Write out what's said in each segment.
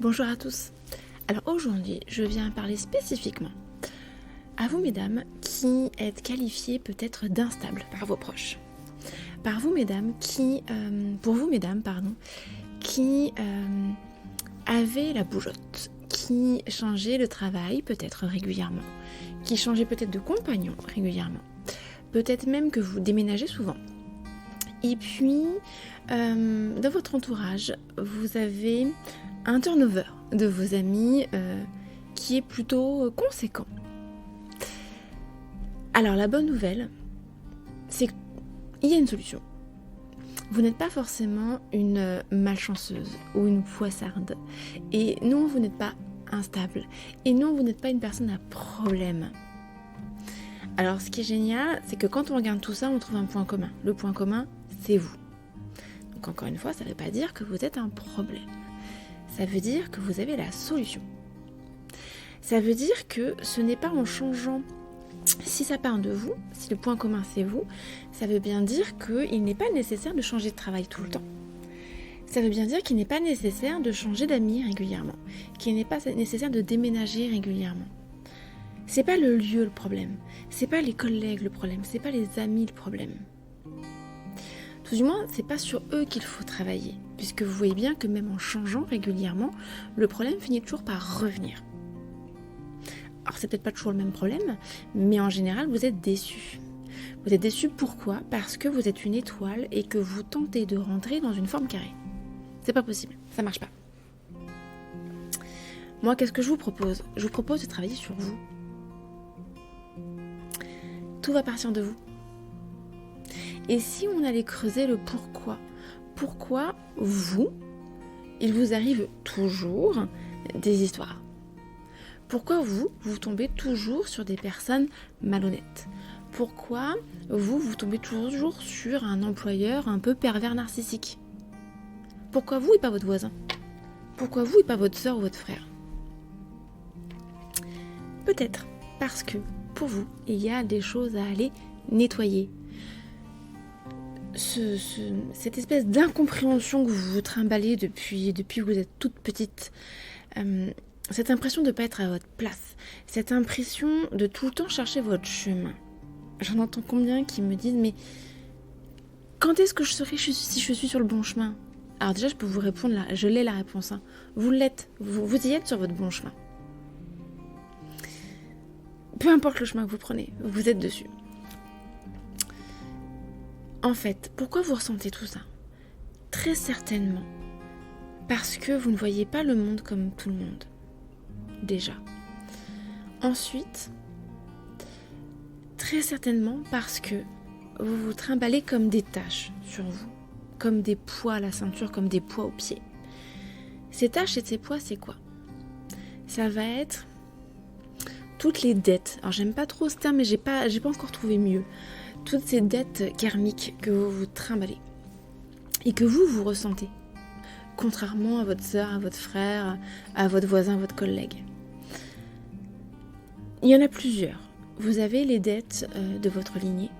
Bonjour à tous. Alors aujourd'hui, je viens parler spécifiquement à vous mesdames qui êtes qualifiées peut-être d'instables par vos proches. Pour vous mesdames, qui avaient la bougeotte, qui changeaient de travail peut-être régulièrement, qui changeaient peut-être de compagnon régulièrement, peut-être même que vous déménagez souvent. Et puis, dans votre entourage, vous avez un turnover de vos amis qui est plutôt conséquent. Alors la bonne nouvelle, c'est qu'il y a une solution. Vous n'êtes pas forcément une malchanceuse ou une poissarde. Et non, vous n'êtes pas instable. Et non, vous n'êtes pas une personne à problème. Alors ce qui est génial, c'est que quand on regarde tout ça, on trouve un point commun. Le point commun, c'est vous. Donc encore une fois, ça ne veut pas dire que vous êtes un problème. Ça veut dire que vous avez la solution. Ça veut dire que ce n'est pas en changeant, si ça part de vous, si le point commun c'est vous, ça veut bien dire qu'il n'est pas nécessaire de changer de travail tout le temps. Ça veut bien dire qu'il n'est pas nécessaire de changer d'amis régulièrement, qu'il n'est pas nécessaire de déménager régulièrement. C'est pas le lieu le problème, c'est pas les collègues le problème, c'est pas les amis le problème. Tout du moins, c'est pas sur eux qu'il faut travailler, puisque vous voyez bien que même en changeant régulièrement, le problème finit toujours par revenir. Alors c'est peut-être pas toujours le même problème, mais en général vous êtes déçus. Vous êtes déçus pourquoi ? Parce que vous êtes une étoile et que vous tentez de rentrer dans une forme carrée. C'est pas possible, ça marche pas. Moi, qu'est-ce que je vous propose ? Je vous propose de travailler sur vous. Tout va partir de vous. Et si on allait creuser le pourquoi vous, il vous arrive toujours des histoires ? Pourquoi vous tombez toujours sur des personnes malhonnêtes ? Pourquoi vous tombez toujours sur un employeur un peu pervers narcissique ? Pourquoi vous et pas votre voisin ? Pourquoi vous et pas votre soeur ou votre frère ? Peut-être parce que pour vous, il y a des choses à aller nettoyer. Cette espèce d'incompréhension que vous vous trimballez depuis que vous êtes toute petite, cette impression de ne pas être à votre place, cette impression de tout le temps chercher votre chemin. J'en entends combien qui me disent « Mais quand est-ce que je saurai si je suis sur le bon chemin ?» Alors déjà, je peux vous répondre là, je l'ai la réponse. Hein. Vous l'êtes, vous y êtes sur votre bon chemin. Peu importe le chemin que vous prenez, vous êtes dessus. En fait, pourquoi vous ressentez tout ça ? Très certainement parce que vous ne voyez pas le monde comme tout le monde. Déjà. Ensuite, très certainement parce que vous vous trimballez comme des tâches sur vous, comme des poids à la ceinture, comme des poids aux pieds. Ces tâches et ces poids, c'est quoi ? Ça va être toutes les dettes. Alors j'aime pas trop ce terme, mais j'ai pas encore trouvé mieux. Toutes ces dettes karmiques que vous vous trimballez et que vous ressentez, contrairement à votre sœur, à votre frère, à votre voisin, à votre collègue. Il y en a plusieurs. Vous avez les dettes de votre lignée.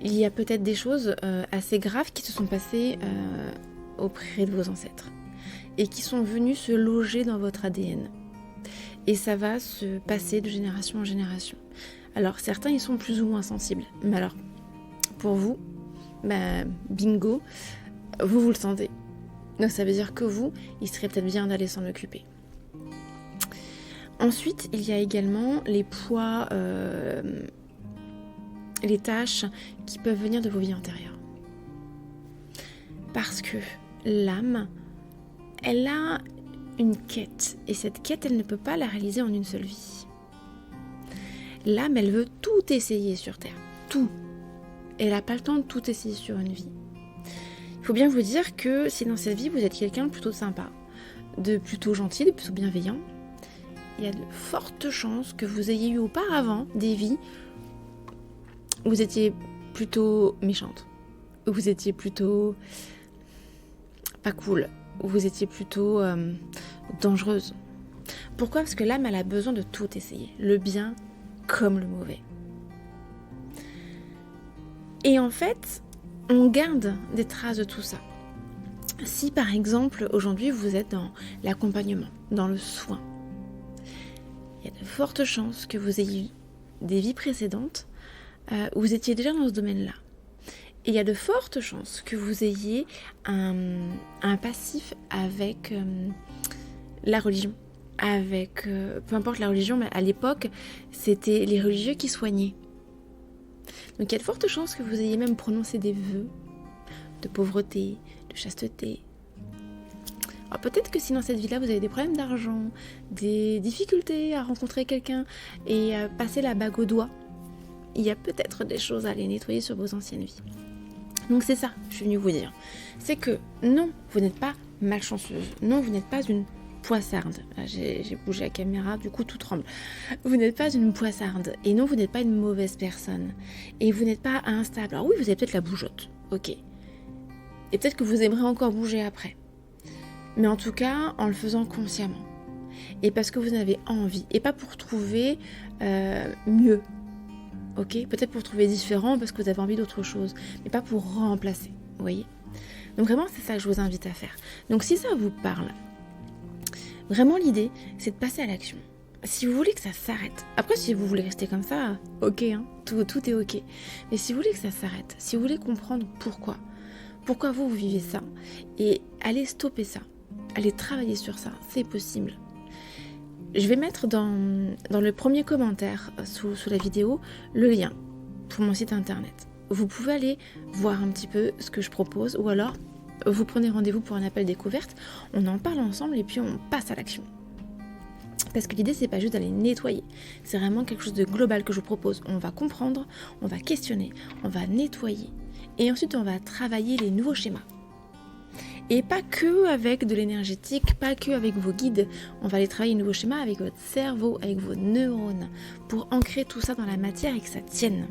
Il y a peut-être des choses assez graves qui se sont passées auprès de vos ancêtres et qui sont venues se loger dans votre ADN. Et ça va se passer de génération en génération. Alors certains ils sont plus ou moins sensibles, mais alors pour vous, bingo, vous le sentez. Donc ça veut dire que vous, il serait peut-être bien d'aller s'en occuper. Ensuite, il y a également les poids, les tâches qui peuvent venir de vos vies antérieures. Parce que l'âme, elle a une quête, et cette quête, elle ne peut pas la réaliser en une seule vie. L'âme, elle veut tout essayer sur Terre, tout. Elle n'a pas le temps de tout essayer sur une vie. Il faut bien vous dire que si dans cette vie, vous êtes quelqu'un de plutôt sympa, de plutôt gentil, de plutôt bienveillant, il y a de fortes chances que vous ayez eu auparavant des vies où vous étiez plutôt méchante, où vous étiez plutôt pas cool, où vous étiez plutôt dangereuse. Pourquoi ? Parce que l'âme, elle a besoin de tout essayer, le bien comme le mauvais. Et en fait, on garde des traces de tout ça. Si par exemple aujourd'hui vous êtes dans l'accompagnement, dans le soin, il y a de fortes chances que vous ayez eu des vies précédentes où vous étiez déjà dans ce domaine-là. Et il y a de fortes chances que vous ayez un passif avec la religion. Avec, peu importe la religion, mais à l'époque, c'était les religieux qui soignaient. Donc il y a de fortes chances que vous ayez même prononcé des vœux de pauvreté, de chasteté. Alors peut-être que si dans cette vie-là, vous avez des problèmes d'argent, des difficultés à rencontrer quelqu'un et passer la bague au doigt, il y a peut-être des choses à aller nettoyer sur vos anciennes vies. Donc c'est ça, je suis venue vous dire. C'est que non, vous n'êtes pas malchanceuse. Non, vous n'êtes pas une poissarde. Là, j'ai bougé la caméra, du coup tout tremble. Vous n'êtes pas une poissarde. Et non, vous n'êtes pas une mauvaise personne. Et vous n'êtes pas instable. Alors oui, vous avez peut-être la bougeotte. Ok. Et peut-être que vous aimerez encore bouger après. Mais en tout cas, en le faisant consciemment. Et parce que vous en avez envie. Et pas pour trouver mieux. Ok, peut-être pour trouver différent parce que vous avez envie d'autre chose, mais pas pour remplacer, vous voyez. Donc vraiment, c'est ça que je vous invite à faire. Donc si ça vous parle, vraiment l'idée, c'est de passer à l'action. Si vous voulez que ça s'arrête, après si vous voulez rester comme ça, ok, hein, tout est ok. Mais si vous voulez que ça s'arrête, si vous voulez comprendre pourquoi vous vivez ça, et allez stopper ça, allez travailler sur ça, c'est possible. Je vais mettre dans le premier commentaire sous la vidéo le lien pour mon site internet. Vous pouvez aller voir un petit peu ce que je propose ou alors vous prenez rendez-vous pour un appel découverte, on en parle ensemble et puis on passe à l'action. Parce que l'idée c'est pas juste d'aller nettoyer, c'est vraiment quelque chose de global que je vous propose. On va comprendre, on va questionner, on va nettoyer et ensuite on va travailler les nouveaux schémas. Et pas que avec de l'énergétique, pas que avec vos guides. On va aller travailler un nouveau schéma avec votre cerveau, avec vos neurones, pour ancrer tout ça dans la matière et que ça tienne.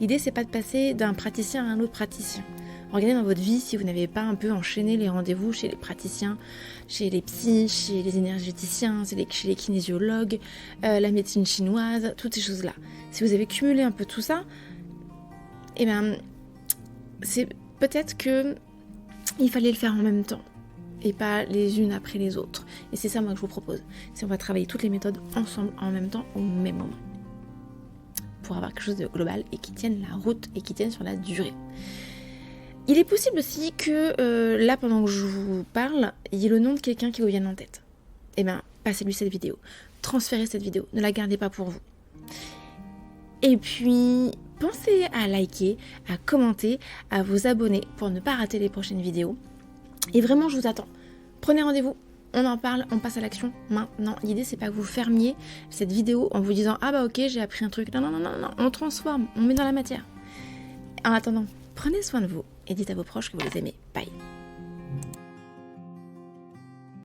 L'idée, c'est pas de passer d'un praticien à un autre praticien. Regardez dans votre vie si vous n'avez pas un peu enchaîné les rendez-vous chez les praticiens, chez les psys, chez les énergéticiens, chez les kinésiologues, la médecine chinoise, toutes ces choses-là. Si vous avez cumulé un peu tout ça, eh bien, c'est peut-être que il fallait le faire en même temps et pas les unes après les autres. Et c'est ça moi que je vous propose. C'est on va travailler toutes les méthodes ensemble en même temps au même moment pour avoir quelque chose de global et qui tienne la route et qui tienne sur la durée. Il est possible aussi que là pendant que je vous parle, il y ait le nom de quelqu'un qui vous vienne en tête. Eh bien, passez-lui cette vidéo. Transférez cette vidéo. Ne la gardez pas pour vous. Et puis, pensez à liker, à commenter, à vous abonner pour ne pas rater les prochaines vidéos. Et vraiment, je vous attends. Prenez rendez-vous, on en parle, on passe à l'action maintenant. L'idée, c'est pas que vous fermiez cette vidéo en vous disant « Ah bah ok, j'ai appris un truc. » Non, on transforme, on met dans la matière. En attendant, prenez soin de vous et dites à vos proches que vous les aimez. Bye.